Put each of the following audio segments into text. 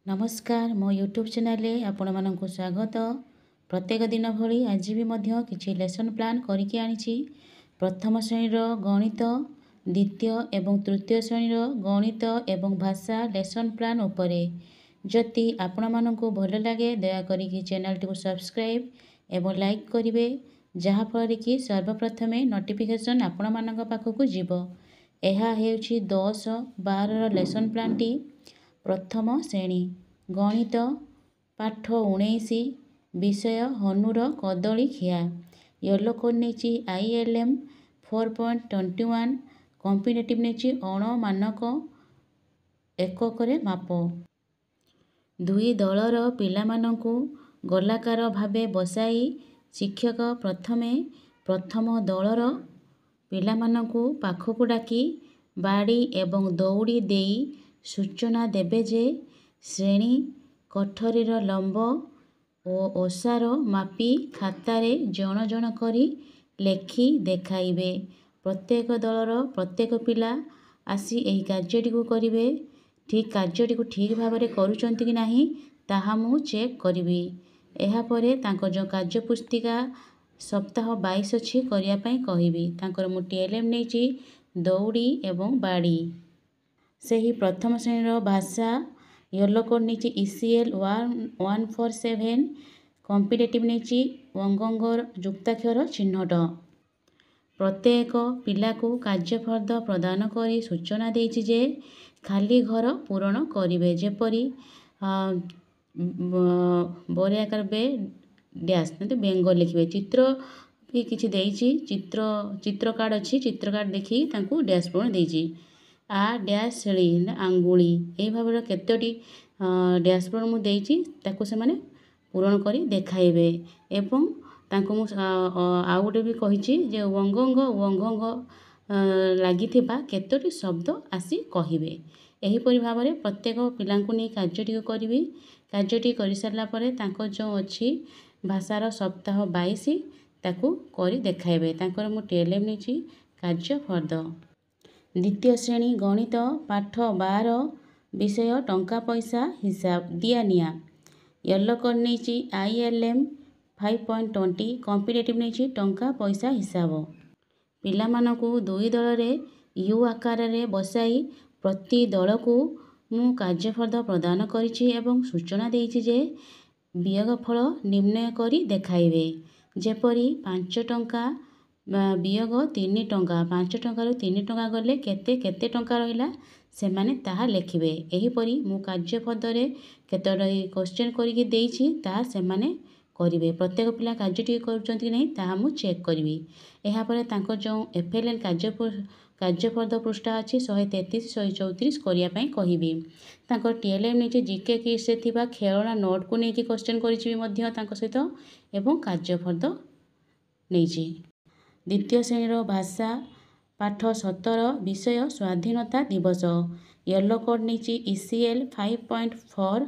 नमस्कार मो YouTube channel आपण मानक स्वागत। प्रत्येक दिन भली आज भी मध्य किछि लेसन प्लान करके आनी। प्रथम श्रेणीर गणित, द्वितीय एवं तृतीय श्रेणीर गणित एवं भाषा लेसन प्लान उपरे जति आपण मानक भल लगे दया करी चैनल टी सब्सक्राइब एवं लाइक करेंगे, जहाँफल कि सर्वप्रथमे नोटिफिकेशन आपण मानक पाखक जीव। यह हेउछि 10-12 लेसन प्लान टी। प्रथम श्रेणी गणित पाठ 19 विषय हनुर कदली खिया। येलो कोड नहीं ILM 4.21 कॉम्पिटेटिव नहीं अण मानक एकक माप। दुई दलर पिलामानंकु गोलाकार भावे बसाई शिक्षक प्रथम दलर पिलामानंकु पाखकु डाकी बाड़ी एवं दौड़ी देई सूचना देबे जे श्रेणी कोठरीर लंब और ओसार मापी खातारे जन जन करी लेखि देखाइबे। प्रत्येक दलर प्रत्येक पिला आसी एही कार्यटी को करिवे। ठीक कार्यटी को ठीक भाव में करूचंती कि नहीं ताहा मु चेक करिवि। एहा परे तांको जो कार्य पुस्तिका सप्ताह 22 अछि करिया पई कहिबि। तांकर मु TLM नेछि दौड़ी एवं बाड़ी। सेही प्रथम श्रेणीर भाषा येलो कोड नहीं ECL 147 कॉम्पिटेटिव नहीं वंगंगर युक्ताक्षर चिन्हट। प्रत्येक पिलाକୁ कार्यफर्द प्रदान करी सूचना देछि जे खाली घर पूरण करिवे। जेपरी बरियाकार बे डैश बेंग लिखिवे। चित्र भी किछि देछि। चित्र कार्ड अच्छी चित्र कार्ड देखी तांकू डैश पूर्ण देछि। आ डैश शेली आंगुली यही भाव केतोटी डैश पूर्ण मु देछि ताकू से माने पूरण करी देखाइबे। एवं तांको मु आ गोटे भी कहिछि जे वंगंग लागिथिबा केतोटी शब्द आसी कहिबे। एही परि भाव रे प्रत्येक पिलांकु नै कार्यटी करिवि। कार्यटी करि सारला परे तांको जो अछि भाषार सप्ताह 22 ताकू करी देखाइबे। तांकर मु TLM नेछि कार्यफर्द। द्वितीय श्रेणी गणित पाठ 12 विषय टंका पैसा हिसाब दिया निया। येलो कोड नहीं ILM 5.20 कॉम्पिटेटिव नहीं टंका पैसा हिसाब। पिलामानकु दुई दल रे यू आकार रे बसाई प्रति दल को मु कार्यफर्द प्रदान करिछि एवं सूचना देछि जे वियोगफल निर्णय करी देखाइबे। जेपरी 5 टंका वियोग 3 टंका 5 टंका 3 टंका गले केते केते टंका रहिला से माने ताहा लेखिबे। एही परी मु कार्यपद रे केतोटा क्वेश्चन करके देछि ता से माने करिवे। प्रत्येक पिला कार्यटी करूचंती नहीं ताहा मु चेक करिवि। एहा परे तांको जो FLN कार्यपद पृष्ठा अछि 133 134 करिया पई कहिबि। तांको TLM नहीं जीके किस से थिबा खेलना नोट को नेकी क्वेश्चन करिछि मध्य तांको सहित एवं कार्यपद नहीं। द्वितीय श्रेणीर भाषा पाठ 17 विषय स्वाधीनता दिवस। येलो कोड नहीं ECL 5.4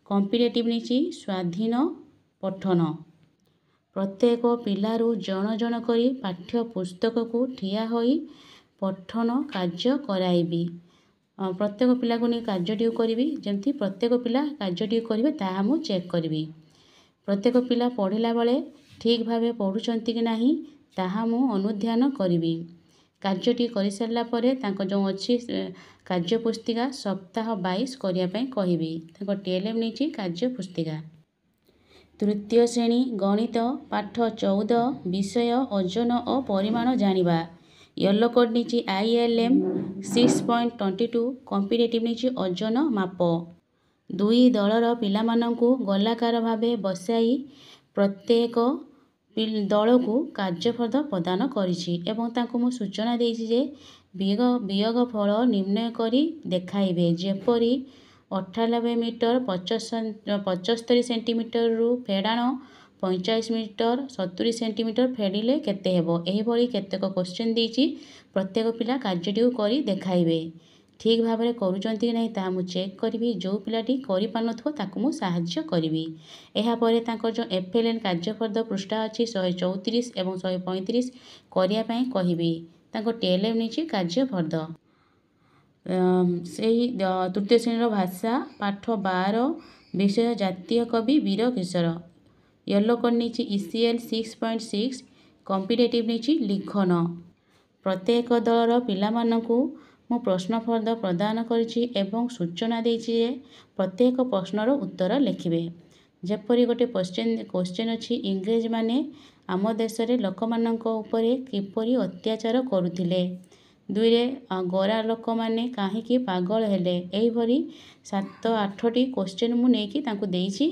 कॉम्पिटेटिव नहीं स्वाधीन पठन। प्रत्येक पिलारू जन जन करी पाठ्य पुस्तक को ठिया होई पठन कार्य कराइबि। प्रत्येक पिला को नहीं कार्यटी करिवि। जेमति प्रत्येक पिला कार्यटी करिवे ताहा मु चेक करिवि। प्रत्येक पिला पढ़िला बेले ठीक भावे पढ़ुचंती कि नहीं ताहा मु अनुध्यान करिवि। कार्यटी करि सारला परे तांको जो अछि कार्य पुस्तिका सप्ताह 22 करिया पई कहिबि। तांको TLM नहीं कार्य पुस्तिका। तृतीय श्रेणी गणित पाठ 14 विषय ओजन और परिमाण जानिबा। येलो कोड नहीं ILM 6.22 कॉम्पिटेटिव नहीं ओजन माप। दुई दलर पिलामानंकु गोलाकार भावे बसाई प्रत्येक दल को कार्यफर्द प्रदान करिछि एवं तांको मु सूचना देछि जे वियोगफल निर्णय करी देखाइबे। जेपरी 98 मीटर 75 सेंटीमीटर रु फेडाण 45 मीटर 70 सेंटीमीटर फेडिले केते हेबो। एही भली केतेक क्वेश्चन देछि। प्रत्येक पिला कार्यटी करी देखाइबे। ठीक भाव में करूचंती नहीं ताहा मु चेक करिवि। जो पिलाटी करि पानथो ताकू मु साहाय्य करिवि। एहा परे तांको जो FLN कार्यफर्द पृष्ठा अछि 134 एवं 135 करिया पई कहिबि। तांको TLM नहीं कार्यफर्द। ସେହି ତୃତୀୟ ଶ୍ରେଣୀର ଭାଷା ପାଠ 12 ବିଷୟ ଜାତୀୟ କବି ବୀର କିଶୋର। ୟେଲୋ କୋଡ଼୍ ନେଇଛି ECL 6.6, କମ୍ପିଟେଟିଭ୍ ନେଇଛି ଲିଖନ। ପ୍ରତ୍ୟେକ ଦଳର ପିଲାମାନଙ୍କୁ ମୁଁ ପ୍ରଶ୍ନଫଳକ ପ୍ରଦାନ କରିଛି ଏବଂ ସୂଚନା ଦେଇଛି ଯେ ପ୍ରତ୍ୟେକ ପ୍ରଶ୍ନର ଉତ୍ତର ଲେଖିବେ। ଯେପରି ଗୋଟେ କୋଶ୍ଚିନ୍ ଅଛି, ଇଂରେଜମାନେ ଆମ ଦେଶରେ ଲୋକମାନଙ୍କ ଉପରେ କିପରି ଅତ୍ୟାଚାର କରୁଥିଲେ। 2ରେ ଗୋରା ଲୋକମାନେ କାହିଁକି ପାଗଳ ହେଲେ। ଏହିଭଳି 7-8ଟି କୋଶ୍ଚିନ୍ ମୁଁ ନେଇକି ତାଙ୍କୁ ଦେଇଛି।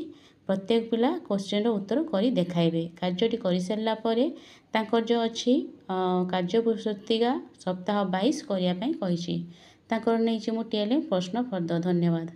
ପ୍ରତ୍ୟେକ ପିଲା କୋଶ୍ଚିନ୍ର ଉତ୍ତର କରି ଦେଖାଇବେ। କାର୍ଯ୍ୟଟି କରିସାରିଲା ପରେ ତାଙ୍କର ଯେଉଁ ଅଛି କାର୍ଯ୍ୟପୁସ୍ତିକା ସପ୍ତାହ 22 କରିବା ପାଇଁ କହିଛି। ତାଙ୍କର ନେଇଛି ମୁଁ TLM ପ୍ରଶ୍ନଫଳକ। ଧନ୍ୟବାଦ।